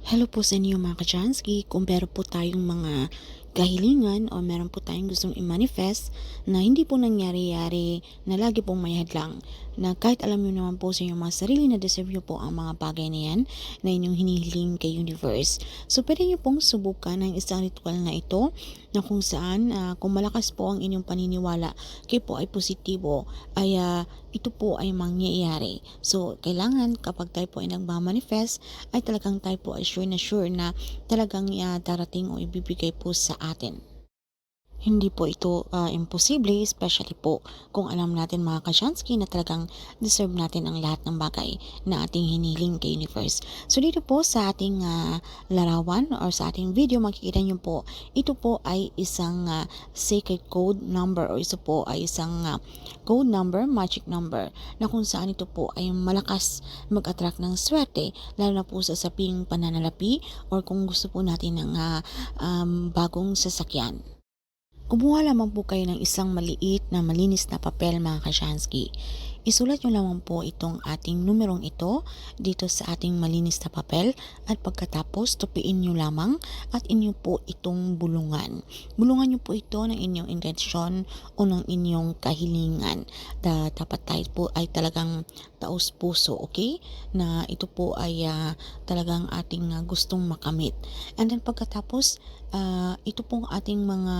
Hello po sa inyo mga ka-Chansky. Kung meron po tayong mga kahilingan o meron po tayong gustong i-manifest na hindi po nangyari-yari, na lagi pong may hadlang, na kahit alam nyo naman po sa inyong mga sarili na deserve nyo po ang mga bagay na yan na inyong hinihiling kay universe. So pwede nyo pong subukan ang isang ritual na ito na kung saan kung malakas po ang inyong paniniwala kayo po ay positibo ay ito po ay mangyayari. So kailangan kapag tayo po ay nagmamanifest ay talagang tayo po ay sure na talagang darating o ibibigay po sa atin. Hindi po ito imposible, especially po kung alam natin mga kasyansky na talagang deserve natin ang lahat ng bagay na ating hiniling kay universe. So dito po sa ating larawan or sa ating video, makikita nyo po, ito po ay isang sacred code number or ito po ay isang code number, magic number, na kung saan ito po ay malakas mag-attract ng swerte, lalo na po sa saping pananalapi or kung gusto po natin ng bagong sasakyan. Kumuha lamang po kayo ng isang maliit na malinis na papel mga kasyansky. Isulat nyo lamang po itong ating numerong ito dito sa ating malinis na papel at pagkatapos tupiin nyo lamang at inyo po itong bulungan. Bulungan nyo po ito ng inyong intensyon o ng inyong kahilingan. Dapat tayo po ay talagang taos puso, okay? Na ito po ay talagang ating gustong makamit. And then pagkatapos, ito pong ating mga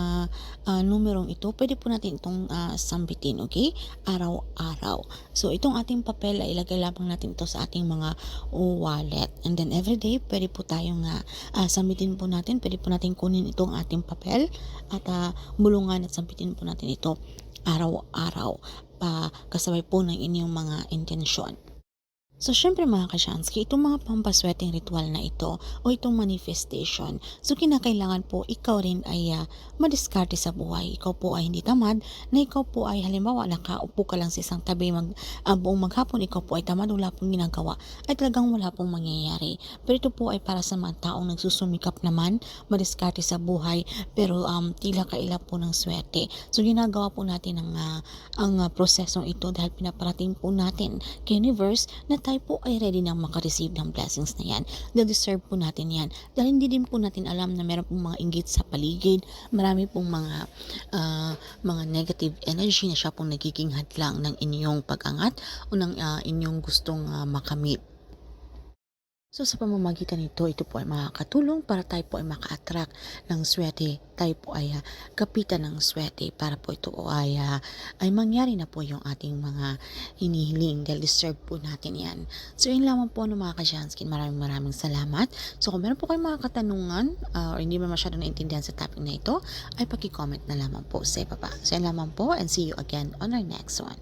numerong ito, pwede po natin itong sambitin, okay? Araw-araw. So, itong ating papel ay ilagay lamang natin ito sa ating mga wallet. And then, everyday, pwede po tayong sambitin po natin. Pwede po natin kunin itong ating papel at bulungan at sambitin po natin ito araw-araw. Kasabay po ng inyong mga intensyon. So, syempre mga kasyansky, itong mga pampaswerteng ritual na ito o itong manifestation, so kinakailangan po ikaw rin ay madiskarte sa buhay. Ikaw po ay hindi tamad, na ikaw po ay halimbawa nakaupo ka lang sa isang tabi buong maghapon, ikaw po ay tamad, wala pong ginagawa, ay talagang wala pong mangyayari. Pero ito po ay para sa mga taong nagsusumikap naman, madiskarte sa buhay, pero tila kaila po ng swerte. So, ginagawa po natin ang prosesong ito dahil pinaparating po natin kay universe na tayo po ay ready na makareceive ng blessings na yan. Na-deserve po natin yan. Dahil hindi din po natin alam na meron pong mga inggit sa paligid. Marami pong mga negative energy na siya pong nagiging hadlang ng inyong pag-angat o ng inyong gustong makamit. So sa pamamagitan nito, ito po ay makakatulong para tayo po ay maka-attract ng swerte. Tayo po ay kapitan ng swerte para po ito ay mangyari na po yung ating mga hinihiling dahil deserve po natin yan. So yun lamang po mga kasyanskin. Maraming salamat. So kung meron po kayong mga katanungan or hindi mo masyado naintindihan sa topic na ito, ay paki-comment na lamang po sa ibaba. So yun lamang po and see you again on our next one.